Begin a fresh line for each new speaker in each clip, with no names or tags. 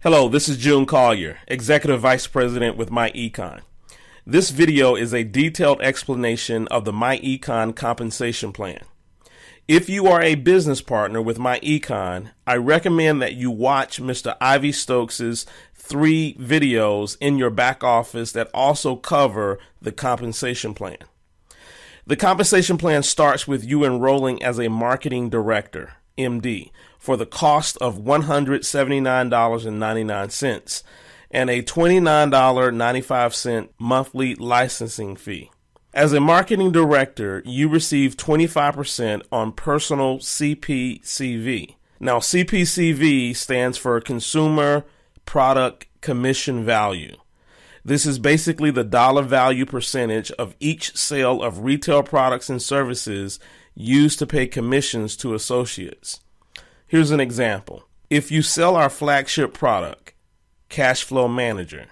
Hello, this is June Collier, Executive Vice President with myEcon. This video is a detailed explanation of the myEcon compensation plan. If you are a business partner with myEcon, I recommend that you watch Mr. Ivy Stokes' 3 videos in your back office that also cover the compensation plan. The compensation plan starts with you enrolling as a marketing director, MD, for the cost of $179.99 and a $29.95 monthly licensing fee. As a marketing director, you receive 25% on personal CPCV. Now, CPCV stands for Consumer Product Commission Value. This is basically the dollar value percentage of each sale of retail products and services used to pay commissions to associates. Here's an example. If you sell our flagship product, Cash Flow Manager,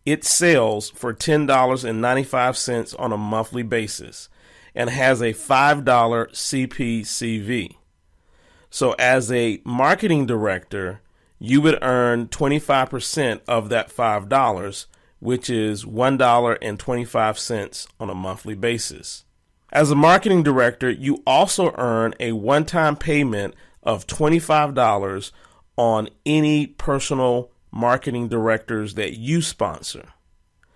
it sells for $10.95 on a monthly basis and has a $5 CPCV. So as a marketing director, you would earn 25% of that $5, which is $1.25 on a monthly basis. As a marketing director, you also earn a one-time payment of $25 on any personal marketing directors that you sponsor.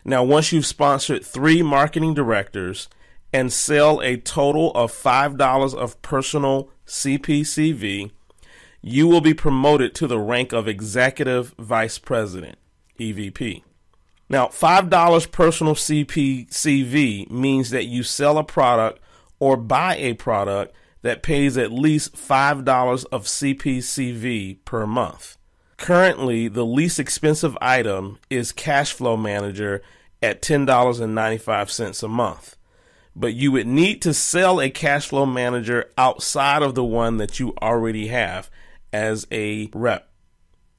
Now, once you've sponsored 3 marketing directors and sell a total of $5 of personal CPCV, you will be promoted to the rank of Executive Vice President, EVP. Now, $5 personal CPCV means that you sell a product or buy a product that pays at least $5 of CPCV per month. Currently, the least expensive item is Cash Flow Manager at $10.95 a month. But you would need to sell a Cash Flow Manager outside of the one that you already have as a rep.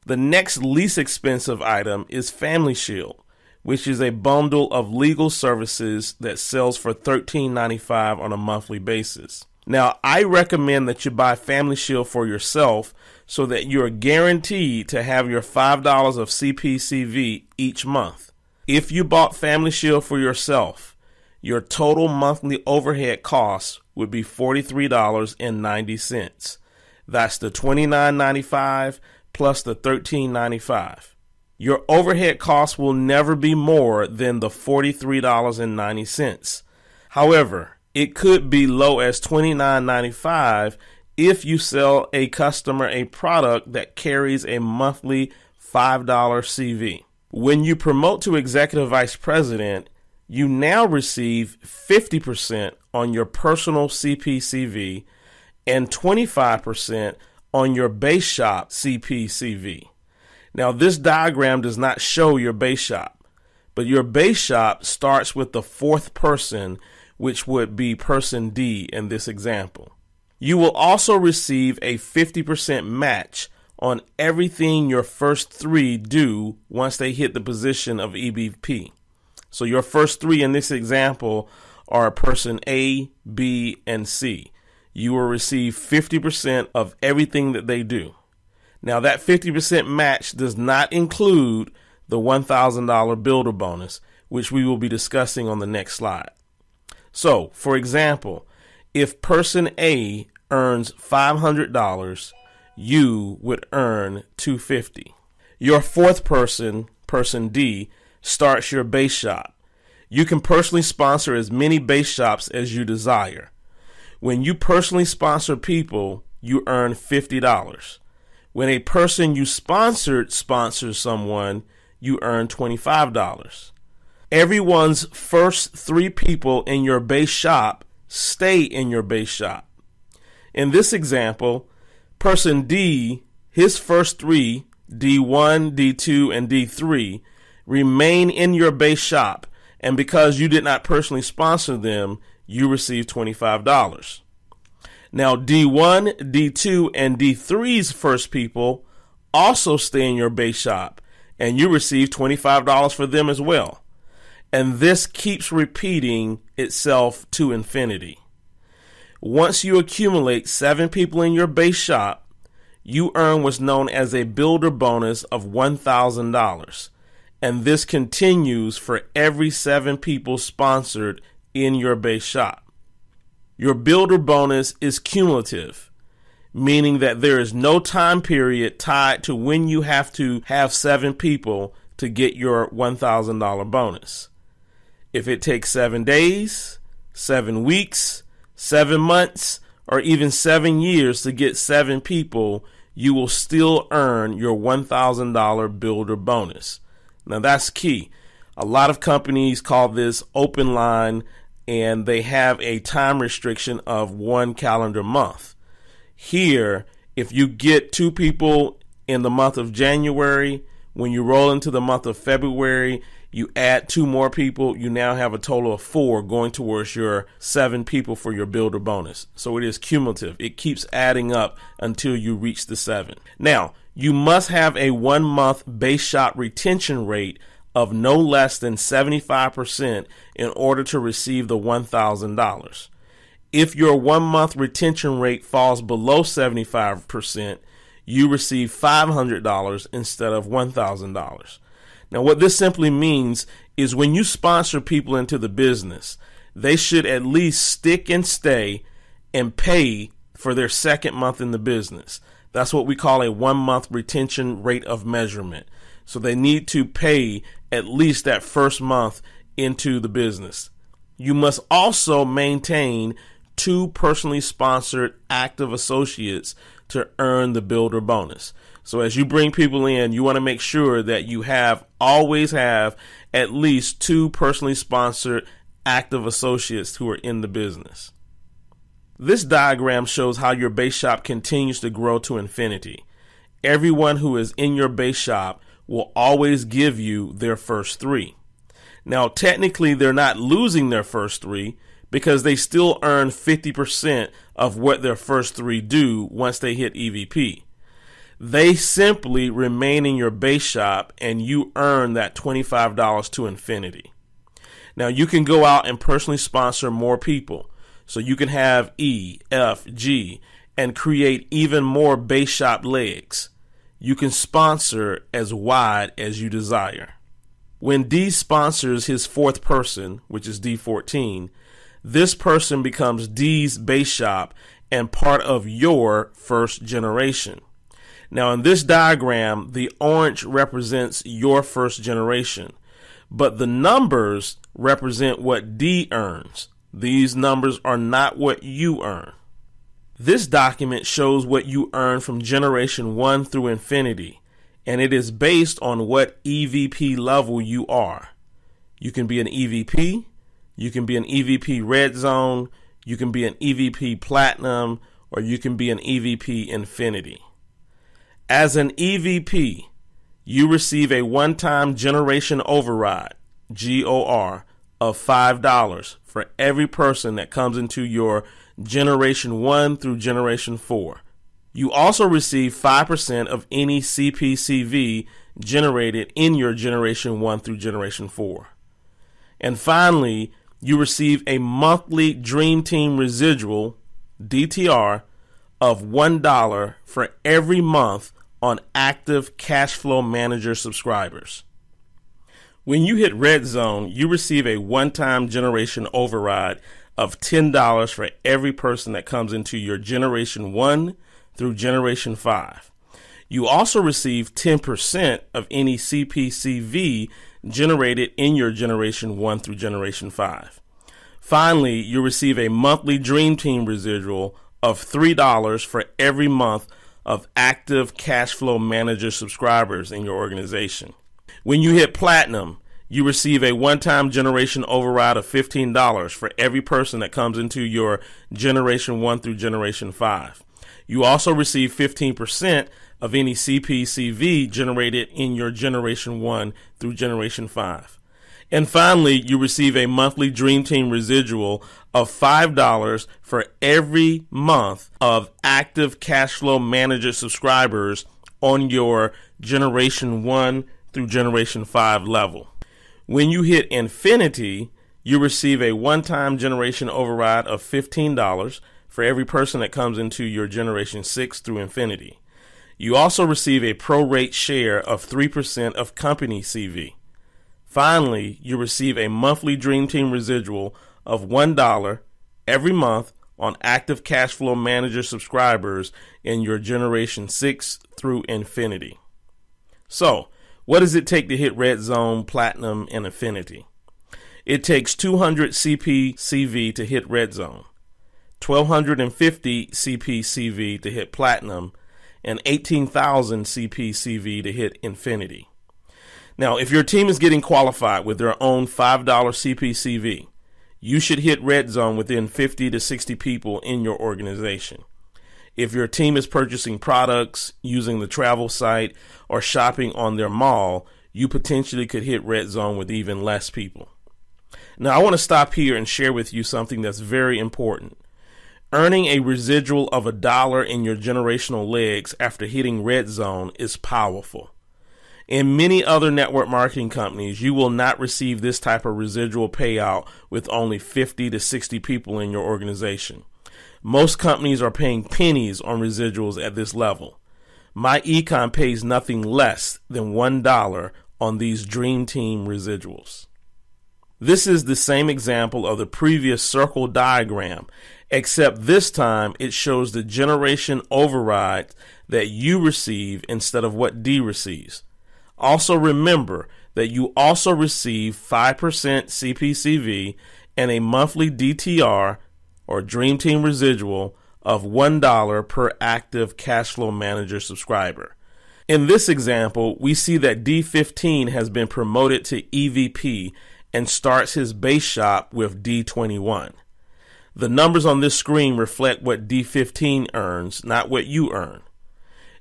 The next least expensive item is Family Shield, which is a bundle of legal services that sells for $13.95 on a monthly basis. Now, I recommend that you buy Family Shield for yourself so that you are guaranteed to have your $5 of CPCV each month. If you bought Family Shield for yourself, your total monthly overhead costs would be $43.90. That's the $29.95 plus the $13.95. Your overhead costs will never be more than the $43.90. However, it could be low as $29.95 if you sell a customer a product that carries a monthly $5 CV. When you promote to Executive Vice President, you now receive 50% on your personal CPCV and 25% on your base shop CPCV. Now, this diagram does not show your base shop, but your base shop starts with the 4th person, which would be person D in this example. You will also receive a 50% match on everything your first 3 do once they hit the position of EVP. So your first 3 in this example are person A, B, and C. You will receive 50% of everything that they do. Now, that 50% match does not include the $1,000 builder bonus, which we will be discussing on the next slide. So, for example, if person A earns $500, you would earn $250. Your 4th person, person D, starts your base shop. You can personally sponsor as many base shops as you desire. When you personally sponsor people, you earn $50. When a person you sponsored sponsors someone, you earn $25. Everyone's first 3 people in your base shop stay in your base shop. In this example, person D, his first 3, D1, D2, and D3, remain in your base shop, and because you did not personally sponsor them, you receive $25. Now, D1, D2, and D3's first people also stay in your base shop, and you receive $25 for them as well. And this keeps repeating itself to infinity. Once you accumulate 7 people in your base shop, you earn what's known as a builder bonus of $1,000. And this continues for every 7 people sponsored in your base shop. Your builder bonus is cumulative, meaning that there is no time period tied to when you have to have 7 people to get your $1,000 bonus. If it takes 7 days, 7 weeks, 7 months, or even 7 years to get 7 people, you will still earn your $1,000 builder bonus. Now that's key. A lot of companies call this open line, and they have a time restriction of 1 calendar month. Here, if you get 2 people in the month of January, when you roll into the month of February, you add 2 more people, you now have a total of 4 going towards your 7 people for your builder bonus. So it is cumulative. It keeps adding up until you reach the 7. Now, you must have a 1-month base shop retention rate of no less than 75% in order to receive the $1,000. If your 1-month retention rate falls below 75%, you receive $500 instead of $1,000. Now, what this simply means is when you sponsor people into the business, they should at least stick and stay and pay for their 2nd month in the business. That's what we call a 1-month retention rate of measurement. So they need to pay at least that 1st month into the business. You must also maintain 2 personally sponsored active associates to earn the builder bonus. So as you bring people in, you want to make sure that you always have at least 2 personally sponsored active associates who are in the business. This diagram shows how your base shop continues to grow to infinity. Everyone who is in your base shop will always give you their first 3. Now, technically, they're not losing their first 3 because they still earn 50% of what their first 3 do once they hit EVP. They simply remain in your base shop and you earn that $25 to infinity. Now, you can go out and personally sponsor more people. So you can have E, F, G, and create even more base shop legs. You can sponsor as wide as you desire. When D sponsors his 4th person, which is D14, this person becomes D's base shop and part of your first generation. Now in this diagram, the orange represents your first generation, but the numbers represent what D earns. These numbers are not what you earn. This document shows what you earn from generation 1 through infinity, and it is based on what EVP level you are. You can be an EVP, you can be an EVP Red Zone, you can be an EVP Platinum, or you can be an EVP Infinity. As an EVP, you receive a one-time generation override, GOR, of $5 for every person that comes into your generation 1 through generation 4. You also receive 5% of any CPCV generated in your generation 1 through generation 4. And finally, you receive a monthly Dream Team residual, DTR, of $1 for every month on active Cash Flow Manager subscribers. When you hit Red Zone, you receive a one-time generation override of $10 for every person that comes into your generation 1 through generation 5. You also receive 10% of any CPCV generated in your generation 1 through generation 5. Finally, you receive a monthly Dream Team residual of $3 for every month of active Cash Flow Manager subscribers in your organization. When you hit Platinum, you receive a one-time generation override of $15 for every person that comes into your generation 1 through generation 5. You also receive 15% of any CPCV generated in your generation 1 through generation 5. And finally, you receive a monthly Dream Team residual of $5 for every month of active Cash Flow Manager subscribers on your generation 1 through generation 5 level. When you hit Infinity, you receive a one-time generation override of $15 for every person that comes into your generation 6 through Infinity. You also receive a prorate share of 3% of company CV. Finally, you receive a monthly Dream Team residual of $1 every month on active cash flow manager subscribers in your Generation 6 through Infinity. So, what does it take to hit Red Zone, Platinum, and Infinity? It takes 200 CPCV to hit Red Zone, 1,250 CPCV to hit Platinum, and 18,000 CPCV to hit Infinity. Now, if your team is getting qualified with their own $5 CPCV, you should hit Red Zone within 50 to 60 people in your organization. If your team is purchasing products, using the travel site, or shopping on their mall, you potentially could hit Red Zone with even less people. Now, I want to stop here and share with you something that's very important. Earning a residual of $1 in your generational legs after hitting Red Zone is powerful. In many other network marketing companies, you will not receive this type of residual payout with only 50 to 60 people in your organization. Most companies are paying pennies on residuals at this level. myEcon pays nothing less than $1 on these Dream Team residuals. This is the same example of the previous circle diagram, except this time it shows the generation override that you receive instead of what D receives. Also remember that you also receive 5% CPCV and a monthly DTR or Dream Team residual of $1 per active cash flow manager subscriber. In this example, we see that D15 has been promoted to EVP and starts his base shop with D21. The numbers on this screen reflect what D15 earns, not what you earn.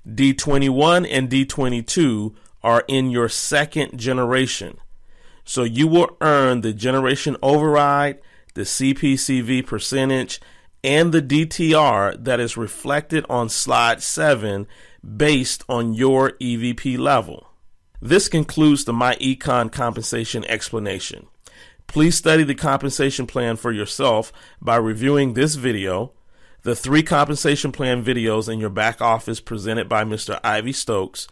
D21 and D22 are in your second generation, so you will earn the generation override, the CPCV percentage, and the DTR that is reflected on slide 7 based on your EVP level. This concludes the myEcon compensation explanation. Please study the compensation plan for yourself by reviewing this video, the 3 compensation plan videos in your back office presented by Mr. Ivy Stokes,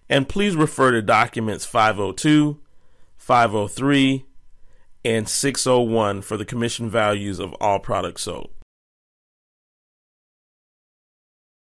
and please refer to documents 502, 503, and 601 for the commission values of all products sold.